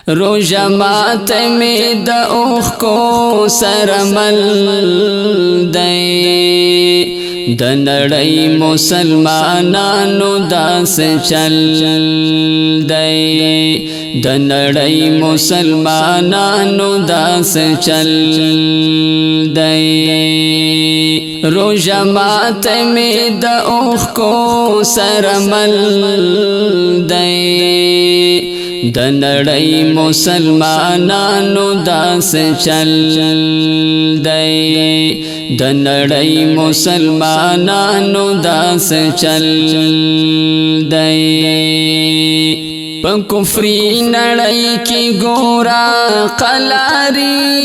روژه ماته می د اوښکو سره مل دی د نړۍ مسلمانانو داسې چل دی د نړۍ مسلمانانو داسې چل دی روژه ماته می د اوښکو سره مل دی د نړۍ مسلمانانو داسې چل دی د نړۍ مسلمانانو داسې چل دی په کفري نړۍ کې ګورا قلاري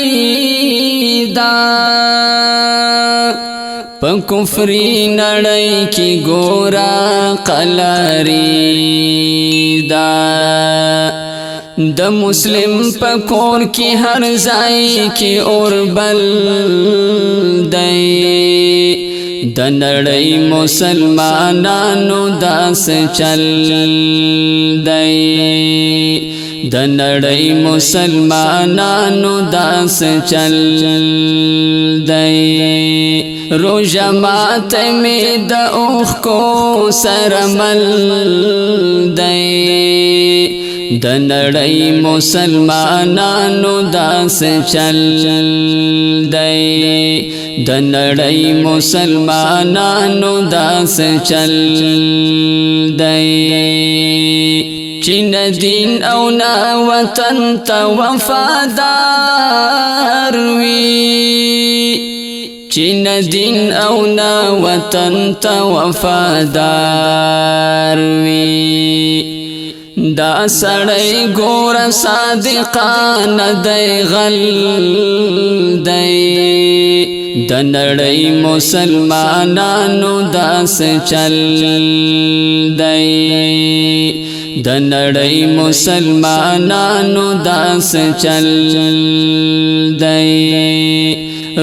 دا په کفري نړۍ کې ګورا قلاري دا د مسلم په کور کې هر ځای کې اور بل دی د نړۍ مسلمانانو داسې چل دی د نړۍ مسلمانانو داسې چل دی روژه ماته می د اوښکو سره مل دی د نړۍ مسلمانانو داسې چل دی د نړۍ مسلمانانو داسې چل دی چې نه دین او نه وطن ته وفادار وي چې نه دین او نه وطن ته وفادار وي دا سړی ګور صادقانه دی غل دی د نړۍ مسلمانانو داسې چل دی د نړۍ مسلمانانو داسې چل دی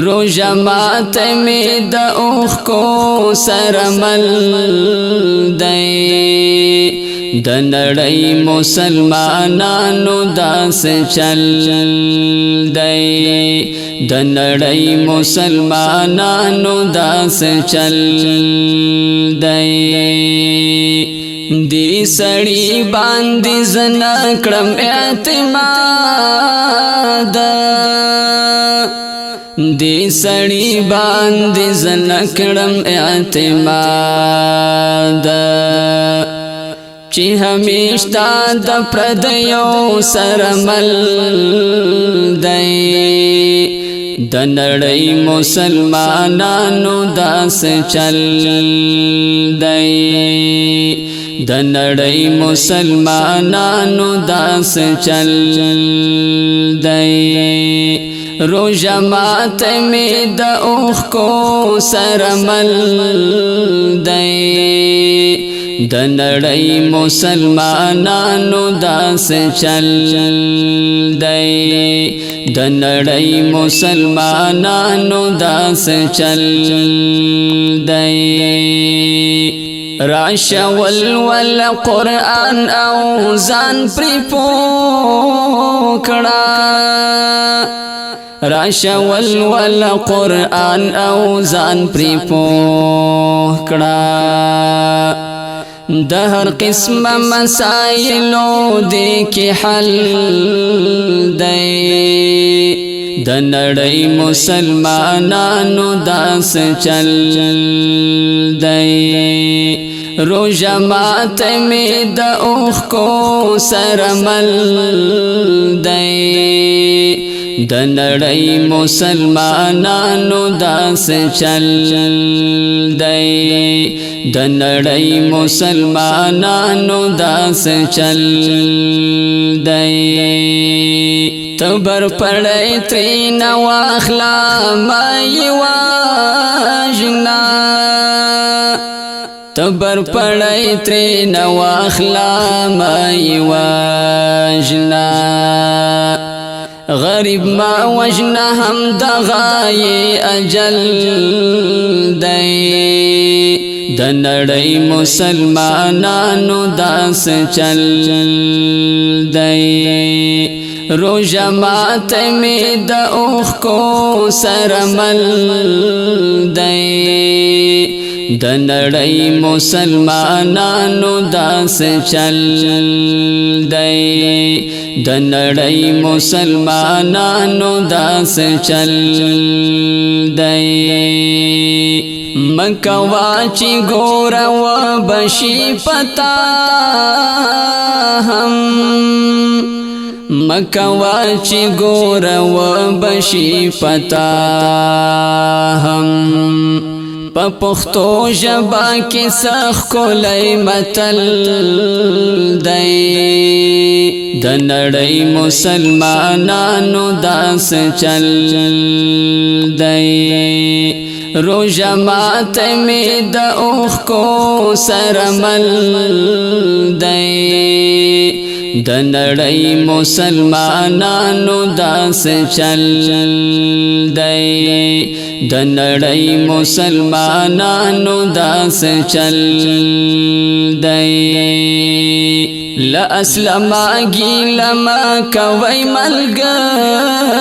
روژه ماته می د اوښکو سره مل دی د نړۍ مسلمانانو داسې چل دی د نړۍ مسلمانانو داسې چل دی دی سړی باندې زنا کړم اعتماد دی سړی باندې زنا کړم اعتماد چې همیشته د پردیو سره مل دی د نړۍ مسلمانانو داسې چل دی د نړۍ مسلمانانو داسې چل دی روژه ماته می د اوښکو سره مل دی د نړۍ مسلمانانو داسې چل دی د نړۍ مسلمانانو داسې چل دی راشه ولول قرآن او ځان پرې پوه کړه راشه ولول قرآن او ځان پرې پوه کړه د هر قسم مسائلو دې کې حل دی د نړۍ مسلمانانو داسې چل دی روژه ماته می د اوښکو سره مل دی د نړۍ مسلمانانو داسې چل دی د نړۍ مسلمانانو داسې چل دی تبر پړی ترېنه واخله مه وژنه تبر پړی ترېنه واخله مه وژنه غریب ما وجنه هم دغه اجل دی د نړۍ مسلمانانو داس چل دی روژه ماته می د اوښکو سره مل دی د نړۍ مسلمانانو داس چل دی د نړۍ مسلمانانو داس چل دی مکوا چی ګوره و بشي پتا هم مکوا چی ګوره و بشي پتا هم په پښتو ژبه کې سخ کولای متل دی د نړۍ مسلمانانو داس چل دی روژه ماته می د اوښکو سره مل دی د نړۍ مسلمانانو داس چل دی د نړۍ مسلمانانو داس چل دی لاسلما گیلما کوي ملګرو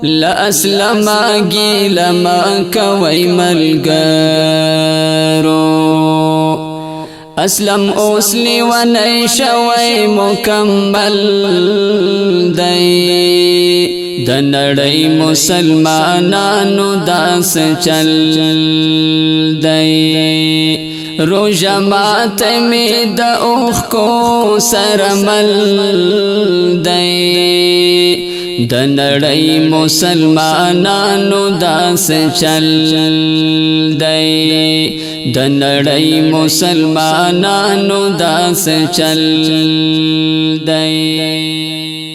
لاسلما گیلما کوي ملګرو اسلم اوس لیونی شوی مکمل دی د نړۍ مسلمانانو داس چل دی روژه ماته می د اوښکو سره مل دی د نړۍ مسلمانانو داس چل دی د نړۍ مسلمانانو داس چل دی